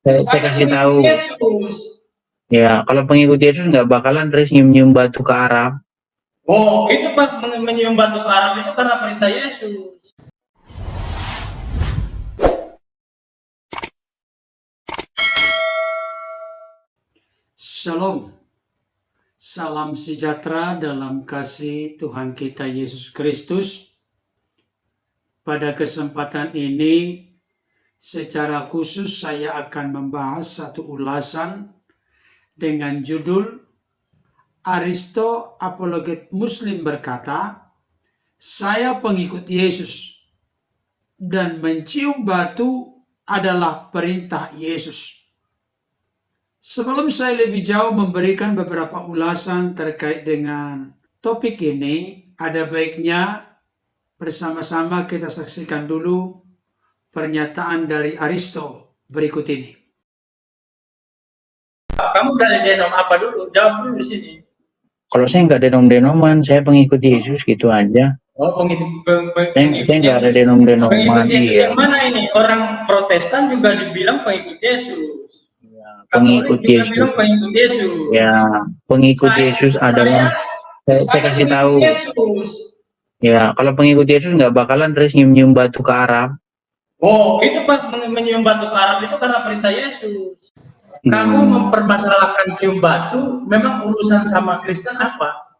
Saya kasih tahu. Ya, kalau pengikut Yesus nggak bakalan terus nyium-nyium batu ke Arab. Oh, itu Pak, menyium batu ke Arab itu karena perintah Yesus. Shalom, salam sejahtera dalam kasih Tuhan kita Yesus Kristus. Pada kesempatan ini, secara khusus saya akan membahas satu ulasan dengan judul Aristo, apologet Muslim berkata, "Saya pengikut Yesus dan mencium batu adalah perintah Yesus." Sebelum saya lebih jauh memberikan beberapa ulasan terkait dengan topik ini, ada baiknya bersama-sama kita saksikan dulu pernyataan dari Aristo berikut ini. Kamu dari denom apa dulu? Jawab dulu di sini. Kalau saya nggak denom-denoman, saya pengikut Yesus gitu aja. Oh, pengikut Saya nggak ada denom-denoman. Pengikut Yesus Iya. yang mana ini? Orang Protestan juga dibilang pengikut Yesus. Pengikut Yesus. Bilang pengikut Yesus. Ya, pengikut Yesus adalah saya kasih tahu. Yesus. Ya, kalau pengikut Yesus nggak bakalan terus nyium-nyium batu ke Arab. Oh, itu Pak, menyium batu ke Arab itu karena perintah Yesus. Kamu mempermasalahkan cium batu, memang urusan sama Kristen apa?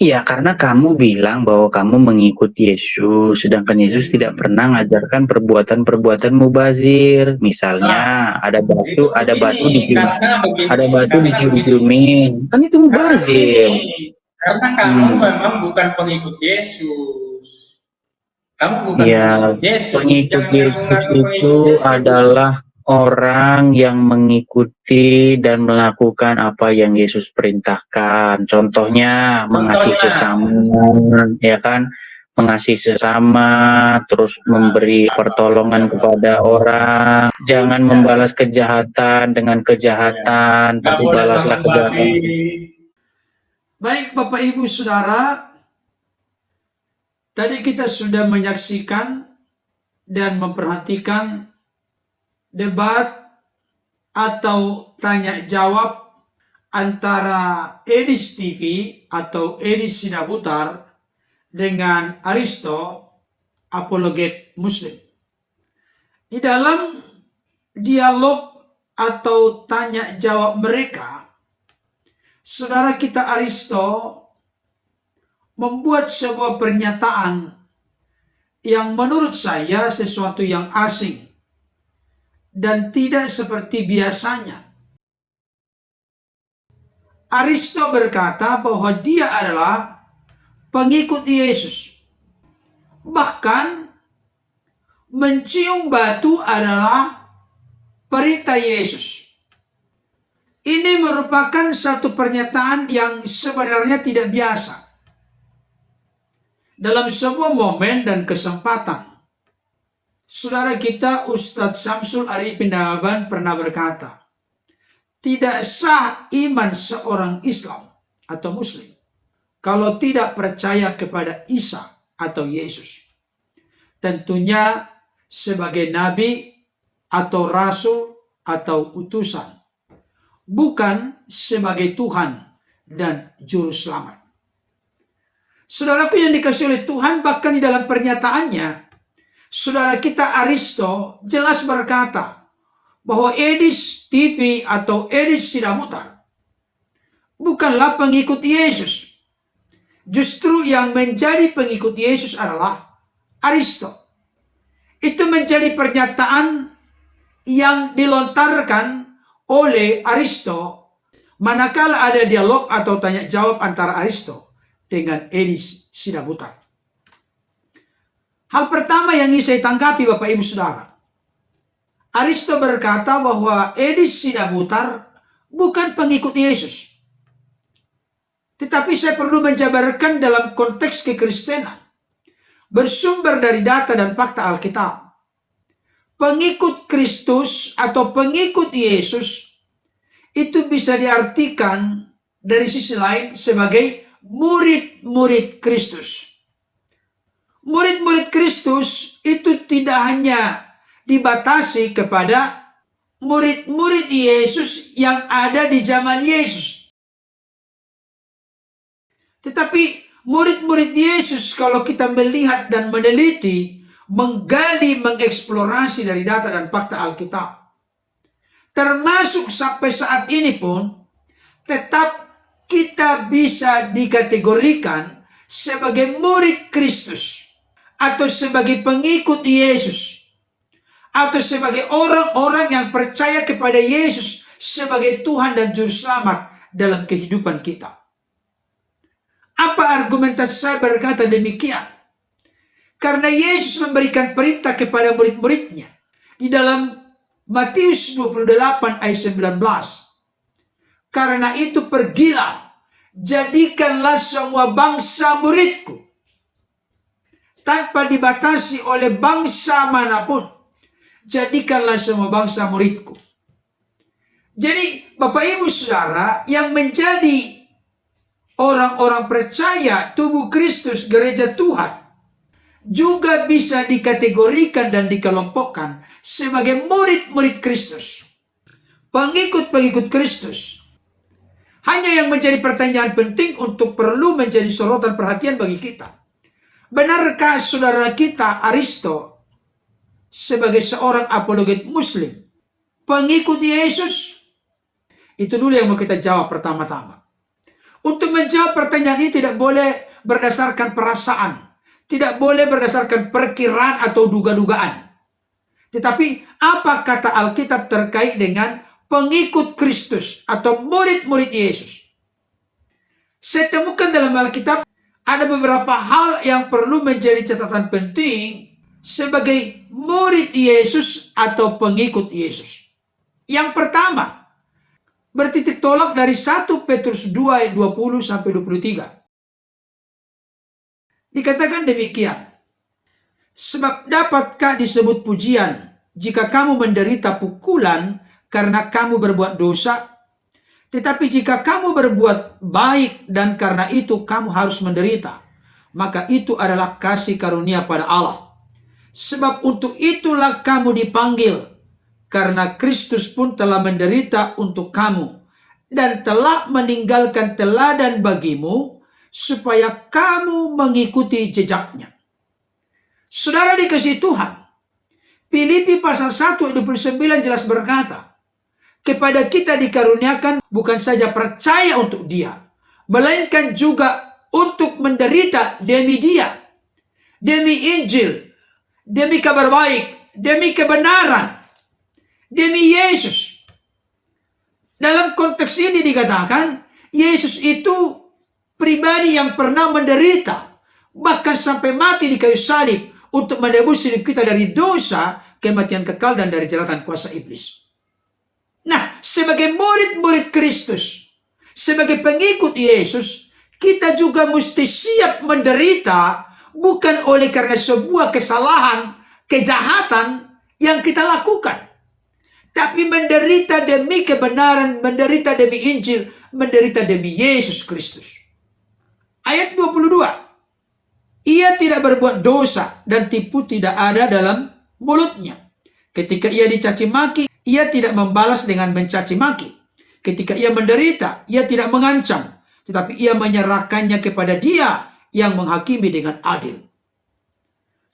Iya, karena kamu bilang bahwa kamu mengikut Yesus, sedangkan Yesus tidak pernah mengajarkan perbuatan-perbuatan mubazir. Misalnya ada batu dicium-ciumin, kan itu mubazir. Karena kamu memang bukan pengikut Yesus. Kamu bukan pengikut Yesus. Pengikut Yesus itu adalah orang yang mengikuti dan melakukan apa yang Yesus perintahkan. Contohnya mengasihi sesama, ya kan? Mengasihi sesama, terus memberi pertolongan kepada orang. Jangan membalas kejahatan dengan kejahatan, tapi balaslah kejahatan. Baik Bapak Ibu Saudara, tadi kita sudah menyaksikan dan memperhatikan debat atau tanya jawab antara Edis TV atau Edis Sidabutar dengan Aristo, apologet Muslim. Di dalam dialog atau tanya jawab mereka, saudara kita Aristo membuat sebuah pernyataan yang menurut saya sesuatu yang asing dan tidak seperti biasanya. Aristo berkata bahwa dia adalah pengikut Yesus. Bahkan mencium batu adalah perintah Yesus. Ini merupakan satu pernyataan yang sebenarnya tidak biasa. Dalam sebuah momen dan kesempatan, saudara kita Ustadz Samsul Arifin Dahaban pernah berkata, tidak sah iman seorang Islam atau Muslim kalau tidak percaya kepada Isa atau Yesus. Tentunya sebagai nabi atau rasul atau utusan, bukan sebagai Tuhan dan juru selamat. Saudaraku yang dikasihi oleh Tuhan, bahkan di dalam pernyataannya, saudara kita Aristo jelas berkata bahwa Edis TV atau Edis Sidabutar bukanlah pengikut Yesus. Justru yang menjadi pengikut Yesus adalah Aristo. Itu menjadi pernyataan yang dilontarkan oleh Aristo manakala ada dialog atau tanya jawab antara Aristo dengan Edis Sidabutar. Hal pertama yang ingin saya tanggapi Bapak Ibu Saudara, Aristo berkata bahwa Edis Sidabutar bukan pengikut Yesus. Tetapi saya perlu menjabarkan dalam konteks kekristenan, bersumber dari data dan fakta Alkitab. Pengikut Kristus atau pengikut Yesus itu bisa diartikan dari sisi lain sebagai murid-murid Kristus. Murid-murid Kristus itu tidak hanya dibatasi kepada murid-murid Yesus yang ada di zaman Yesus. Tetapi murid-murid Yesus, kalau kita melihat dan meneliti, menggali, mengeksplorasi dari data dan fakta Alkitab, termasuk sampai saat ini pun, tetap kita bisa dikategorikan sebagai murid Kristus, atau sebagai pengikut Yesus, atau sebagai orang-orang yang percaya kepada Yesus sebagai Tuhan dan Juru Selamat dalam kehidupan kita. Apa argumentasi saya berkata demikian? Karena Yesus memberikan perintah kepada murid-muridnya di dalam Matius 28 ayat 19. Karena itu pergilah, jadikanlah semua bangsa muridku, tanpa dibatasi oleh bangsa manapun. Jadikanlah semua bangsa muridku. Jadi Bapak Ibu Saudara yang menjadi orang-orang percaya tubuh Kristus, gereja Tuhan, juga bisa dikategorikan dan dikelompokkan sebagai murid-murid Kristus, pengikut-pengikut Kristus. Hanya yang menjadi pertanyaan penting untuk perlu menjadi sorotan perhatian bagi kita. Benarkah saudara kita Aristo sebagai seorang apologet Muslim, pengikut Yesus? Itu dulu yang mau kita jawab pertama-tama. Untuk menjawab pertanyaan ini tidak boleh berdasarkan perasaan, tidak boleh berdasarkan perkiraan atau duga-dugaan. Tetapi apa kata Alkitab terkait dengan pengikut Kristus atau murid-murid Yesus? Saya temukan dalam Alkitab ada beberapa hal yang perlu menjadi catatan penting sebagai murid Yesus atau pengikut Yesus. Yang pertama, bertitik tolak dari 1 Petrus 2 ayat 20 sampai 23. Dikatakan demikian. Sebab dapatkah disebut pujian jika kamu menderita pukulan karena kamu berbuat dosa? Tetapi jika kamu berbuat baik dan karena itu kamu harus menderita, maka itu adalah kasih karunia pada Allah. Sebab untuk itulah kamu dipanggil, karena Kristus pun telah menderita untuk kamu dan telah meninggalkan teladan bagimu supaya kamu mengikuti jejaknya. Saudara dikasihi Tuhan, Filipi pasal 1 ayat 29 jelas berkata, kepada kita dikaruniakan bukan saja percaya untuk Dia, melainkan juga untuk menderita demi Dia, demi Injil, demi kabar baik, demi kebenaran, demi Yesus. Dalam konteks ini dikatakan, Yesus itu pribadi yang pernah menderita, bahkan sampai mati di kayu salib untuk menebus hidup kita dari dosa, kematian kekal, dan dari jeratan kuasa iblis. Nah, sebagai murid-murid Kristus, sebagai pengikut Yesus, kita juga mesti siap menderita, bukan oleh karena sebuah kesalahan, kejahatan yang kita lakukan, tapi menderita demi kebenaran, menderita demi Injil, menderita demi Yesus Kristus. Ayat 22. Ia tidak berbuat dosa dan tipu tidak ada dalam mulutnya. Ketika ia dicaci maki, ia tidak membalas dengan mencaci maki. Ketika ia menderita, ia tidak mengancam, tetapi ia menyerahkannya kepada Dia yang menghakimi dengan adil.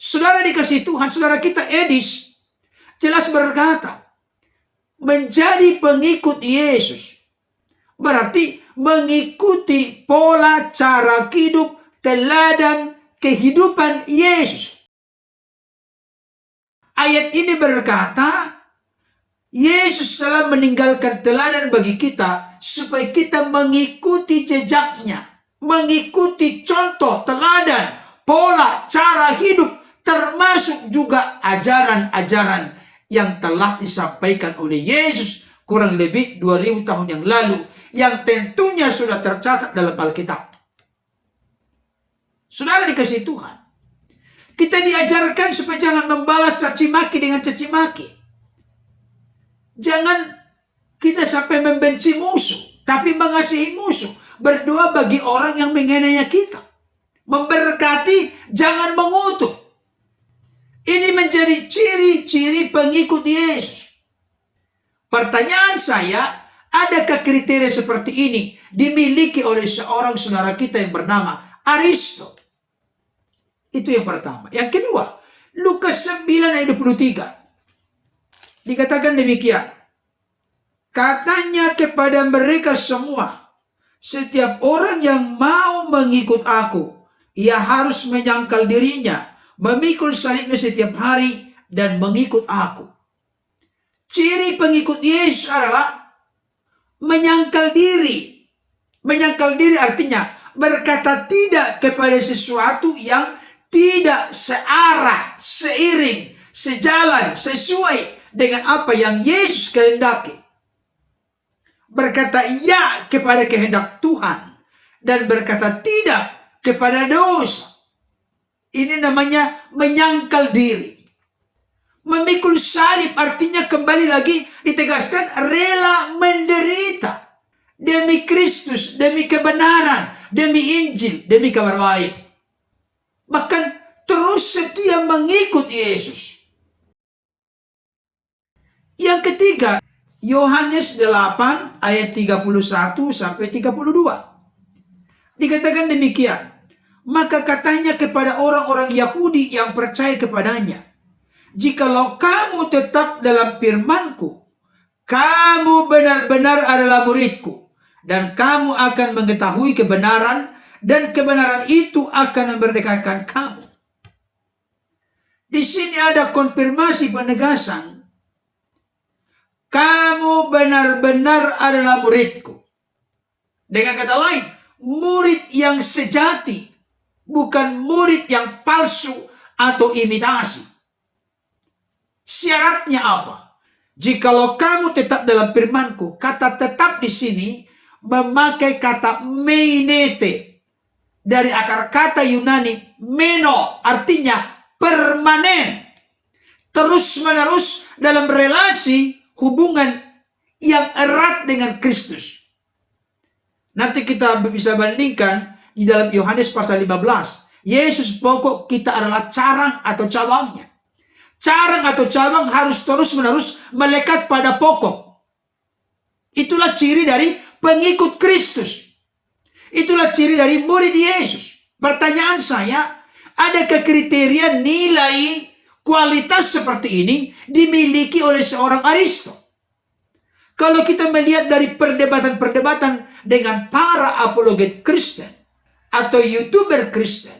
Saudara dikasihi Tuhan, saudara kita Edis jelas berkata, menjadi pengikut Yesus berarti mengikuti pola cara hidup, teladan kehidupan Yesus. Ayat ini berkata, Yesus telah meninggalkan teladan bagi kita supaya kita mengikuti jejaknya, mengikuti contoh, teladan, pola, cara hidup, termasuk juga ajaran-ajaran yang telah disampaikan oleh Yesus kurang lebih 2000 tahun yang lalu, yang tentunya sudah tercatat dalam Alkitab. Saudara dikasihi Tuhan, kita diajarkan supaya jangan membalas caci maki dengan caci maki. Jangan kita sampai membenci musuh, tapi mengasihi musuh. Berdoa bagi orang yang menganiaya kita. Memberkati, jangan mengutuk. Ini menjadi ciri-ciri pengikut Yesus. Pertanyaan saya, adakah kriteria seperti ini dimiliki oleh seorang saudara kita yang bernama Aristo? Itu yang pertama. Yang kedua, Lukas 9 ayat 23. Dikatakan demikian. Katanya kepada mereka semua, setiap orang yang mau mengikut aku, ia harus menyangkal dirinya, memikul salibnya setiap hari, dan mengikut aku. Ciri pengikut Yesus adalah menyangkal diri. Menyangkal diri artinya berkata tidak kepada sesuatu yang tidak searah, seiring, sejalan, sesuai dengan apa yang Yesus kehendaki. Berkata ya kepada kehendak Tuhan dan berkata tidak kepada dosa. Ini namanya menyangkal diri. Memikul salib artinya kembali lagi ditegaskan rela menderita demi Kristus, demi kebenaran, demi Injil, demi kabar baik. Bahkan terus setia mengikut Yesus. Yang ketiga, Yohanes 8 ayat 31 sampai 32. Dikatakan demikian. Maka katanya kepada orang-orang Yahudi yang percaya kepadanya, jikalau kamu tetap dalam firman-Ku, kamu benar-benar adalah murid-Ku, dan kamu akan mengetahui kebenaran, dan kebenaran itu akan memerdekakan kamu. Di sini ada konfirmasi penegasan. Kamu benar-benar adalah murid-Ku. Dengan kata lain, murid yang sejati, bukan murid yang palsu atau imitasi. Syaratnya apa? Jikalau kamu tetap dalam firman-Ku, kata tetap di sini memakai kata meinete dari akar kata Yunani meno, artinya permanen, terus-menerus dalam relasi hubungan yang erat dengan Kristus. Nanti kita bisa bandingkan di dalam Yohanes pasal 15. Yesus pokok kita adalah carang atau cabangnya. Carang atau cabang harus terus-menerus melekat pada pokok. Itulah ciri dari pengikut Kristus. Itulah ciri dari murid Yesus. Pertanyaan saya, adakah kriteria nilai kualitas seperti ini dimiliki oleh seorang Aristo? Kalau kita melihat dari perdebatan-perdebatan dengan para apologet Kristen atau YouTuber Kristen,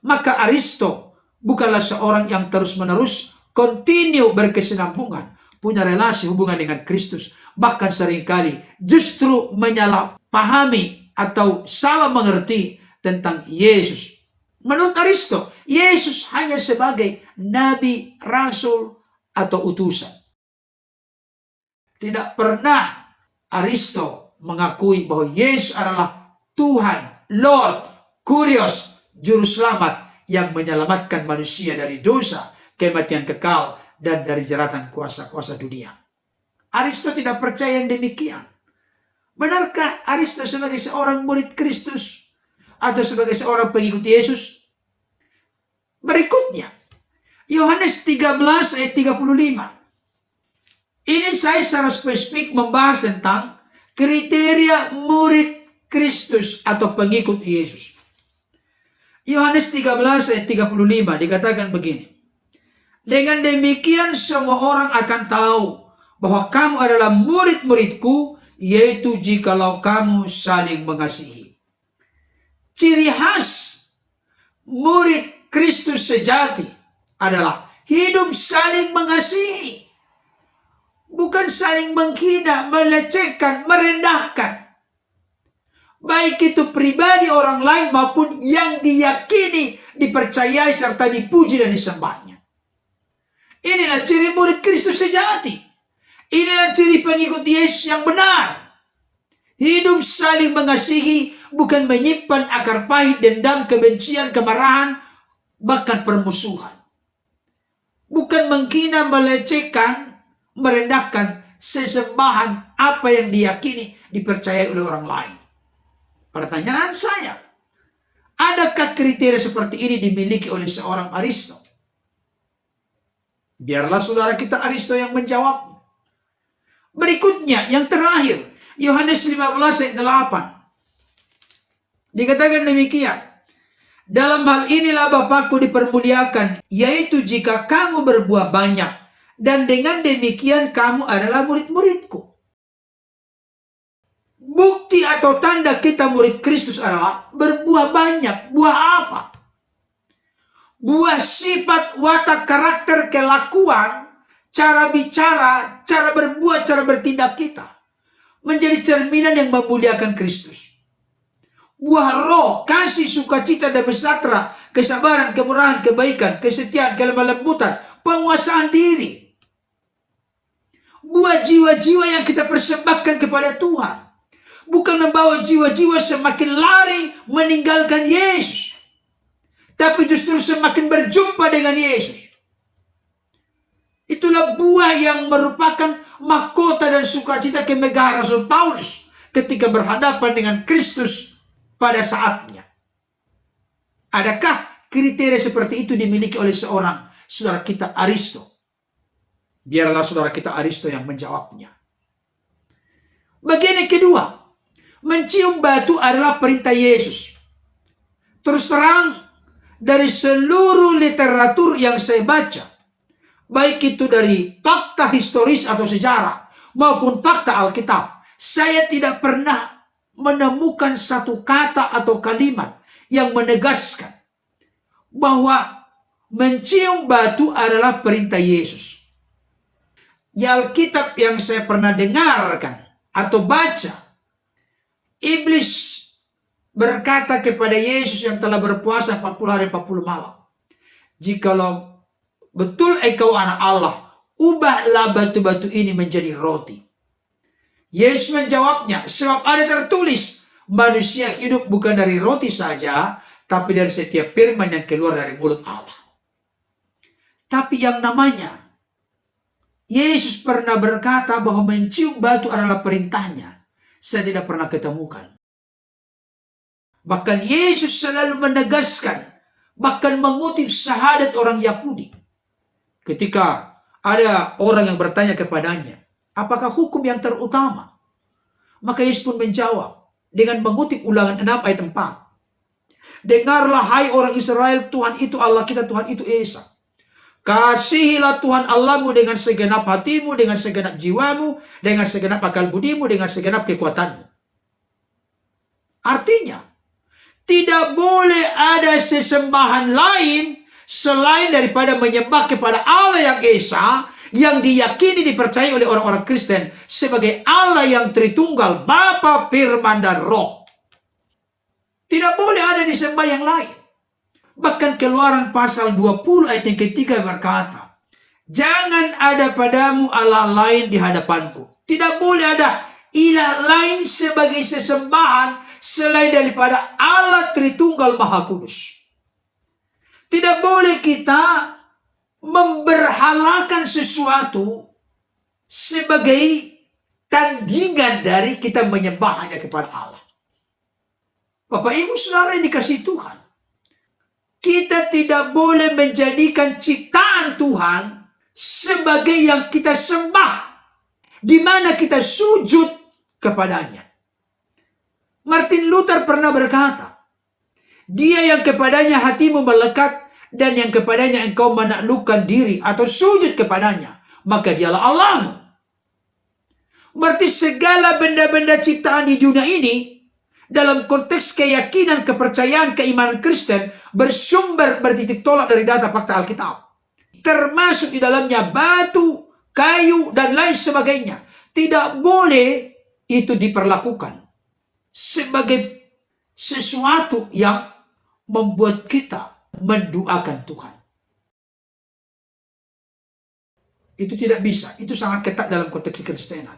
maka Aristo bukanlah seorang yang terus-menerus continue berkesinambungan, punya relasi hubungan dengan Kristus. Bahkan seringkali justru menyalahpahami atau salah mengerti tentang Yesus. Menurut Aristo, Yesus hanya sebagai nabi, rasul, atau utusan. Tidak pernah Aristo mengakui bahwa Yesus adalah Tuhan, Lord, Kurios, Juru Selamat yang menyelamatkan manusia dari dosa, kematian kekal, dan dari jeratan kuasa-kuasa dunia. Aristo tidak percaya yang demikian. Benarkah Aristo sebagai seorang murid Kristus atau sebagai seorang pengikut Yesus? Berikutnya, Yohanes 13 ayat 35. Ini saya secara spesifik membahas tentang kriteria murid Kristus atau pengikut Yesus. Yohanes 13 ayat 35 dikatakan begini. Dengan demikian semua orang akan tahu bahwa kamu adalah murid-muridku, yaitu jikalau kamu saling mengasihi. Ciri khas murid Kristus sejati adalah hidup saling mengasihi. Bukan saling menghina, melecehkan, merendahkan. Baik itu pribadi orang lain maupun yang diyakini, dipercayai, serta dipuji dan disembahnya. Inilah ciri murid Kristus sejati. Inilah ciri pengikut Yesus yang benar. Hidup saling mengasihi, bukan menyimpan akar pahit, dendam, kebencian, kemarahan, bahkan permusuhan. Bukan menghina, melecehkan, merendahkan sesembahan apa yang diyakini, dipercayai oleh orang lain. Pertanyaan saya, adakah kriteria seperti ini dimiliki oleh seorang Aristo? Biarlah saudara kita Aristo yang menjawab. Berikutnya, yang terakhir, Yohanes 15 ayat 8. Dikatakan demikian, dalam hal inilah Bapakku dipermuliakan, yaitu jika kamu berbuah banyak, dan dengan demikian kamu adalah murid-muridku. Bukti atau tanda kita murid Kristus adalah berbuah banyak. Buah apa? Buah sifat, watak, karakter, kelakuan, cara bicara, cara berbuat, cara bertindak kita menjadi cerminan yang memuliakan Kristus. Buah roh, kasih, sukacita, damai sejahtera, kesabaran, kemurahan, kebaikan, kesetiaan, kelemah lembutan, penguasaan diri. Buah jiwa-jiwa yang kita persembahkan kepada Tuhan. Bukan membawa jiwa-jiwa semakin lari meninggalkan Yesus, tapi justru semakin berjumpa dengan Yesus. Itulah buah yang merupakan mahkota dan sukacita kemegahan Rasul Paulus ketika berhadapan dengan Kristus pada saatnya. Adakah kriteria seperti itu dimiliki oleh seorang saudara kita Aristo? Biarlah saudara kita Aristo yang menjawabnya. Bagian yang kedua, mencium batu adalah perintah Yesus. Terus terang, dari seluruh literatur yang saya baca, baik itu dari fakta historis atau sejarah, maupun fakta Alkitab, saya tidak pernah menemukan satu kata atau kalimat yang menegaskan bahwa mencium batu adalah perintah Yesus. Di Alkitab yang saya pernah dengarkan atau baca, Iblis berkata kepada Yesus yang telah berpuasa 40 hari 40 malam, jikalau betul engkau anak Allah, ubahlah batu-batu ini menjadi roti. Yesus menjawabnya, sebab ada tertulis, manusia hidup bukan dari roti saja, tapi dari setiap firman yang keluar dari mulut Allah. Tapi yang namanya Yesus pernah berkata bahwa mencium batu adalah perintahnya, saya tidak pernah ketemukan. Bahkan Yesus selalu menegaskan, bahkan mengutip syahadat orang Yahudi. Ketika ada orang yang bertanya kepadanya, apakah hukum yang terutama? Maka Yesus pun menjawab dengan mengutip Ulangan 6 ayat 4. Dengarlah hai orang Israel, Tuhan itu Allah kita, Tuhan itu Esa. Kasihilah Tuhan Allahmu dengan segenap hatimu, dengan segenap jiwamu, dengan segenap akal budimu, dengan segenap kekuatanmu. Artinya, tidak boleh ada sesembahan lain selain daripada menyembah kepada Allah yang Esa, yang diyakini dipercaya oleh orang-orang Kristen sebagai Allah yang Tritunggal, Bapa, Firman, dan Roh. Tidak boleh ada disembah yang lain. Bahkan Keluaran pasal 20 ayat yang ketiga berkata, jangan ada padamu Allah lain di hadapanku. Tidak boleh ada ilah lain sebagai sesembahan selain daripada Allah Tritunggal Maha Kudus. Tidak boleh kita memberhalakan sesuatu sebagai tandingan dari kita menyembah hanya kepada Allah. Bapak Ibu Saudara yang dikasihi Tuhan, kita tidak boleh menjadikan ciptaan Tuhan sebagai yang kita sembah, di mana kita sujud kepadanya. Martin Luther pernah berkata, dia yang kepadanya hatimu melekat dan yang kepadanya engkau menaklukkan diri atau sujud kepadanya, maka dialah Allahmu. Berarti segala benda-benda ciptaan di dunia ini dalam konteks keyakinan, kepercayaan, keimanan Kristen bersumber bertitik tolak dari data fakta Alkitab. Termasuk di dalamnya batu, kayu, dan lain sebagainya. Tidak boleh itu diperlakukan sebagai sesuatu yang membuat kita menduakan Tuhan. Itu tidak bisa. Itu sangat ketat dalam konteks kekristenan.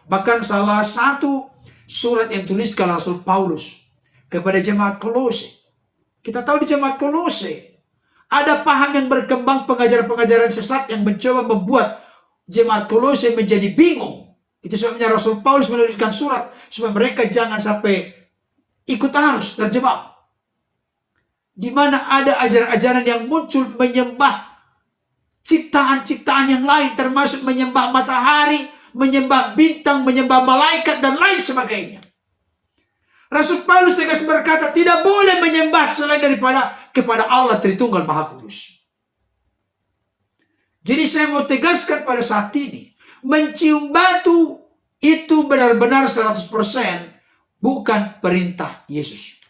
Bahkan salah satu surat yang tuliskan Rasul Paulus kepada jemaat Kolose. Kita tahu di jemaat Kolose ada paham yang berkembang, pengajaran-pengajaran sesat yang mencoba membuat jemaat Kolose menjadi bingung. Itu sebabnya Rasul Paulus menuliskan surat supaya mereka jangan sampai ikut arus terjebak. Di mana ada ajaran-ajaran yang muncul menyembah ciptaan-ciptaan yang lain, termasuk menyembah matahari, menyembah bintang, menyembah malaikat, dan lain sebagainya. Rasul Paulus tegas berkata, tidak boleh menyembah selain daripada kepada Allah Tritunggal Maha Kudus. Jadi saya mau tegaskan pada saat ini, mencium batu itu benar-benar 100% bukan perintah Yesus.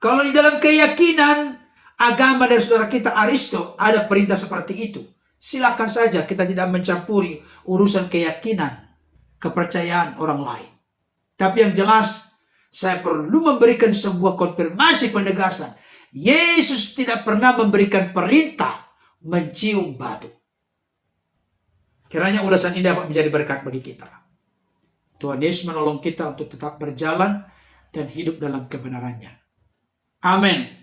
Kalau di dalam keyakinan agama dari saudara kita Aristo ada perintah seperti itu, silakan saja, kita tidak mencampuri urusan keyakinan, kepercayaan orang lain. Tapi yang jelas, saya perlu memberikan sebuah konfirmasi penegasan. Yesus tidak pernah memberikan perintah mencium batu. Kiranya ulasan ini dapat menjadi berkat bagi kita. Tuhan Yesus menolong kita untuk tetap berjalan dan hidup dalam kebenarannya. Amin.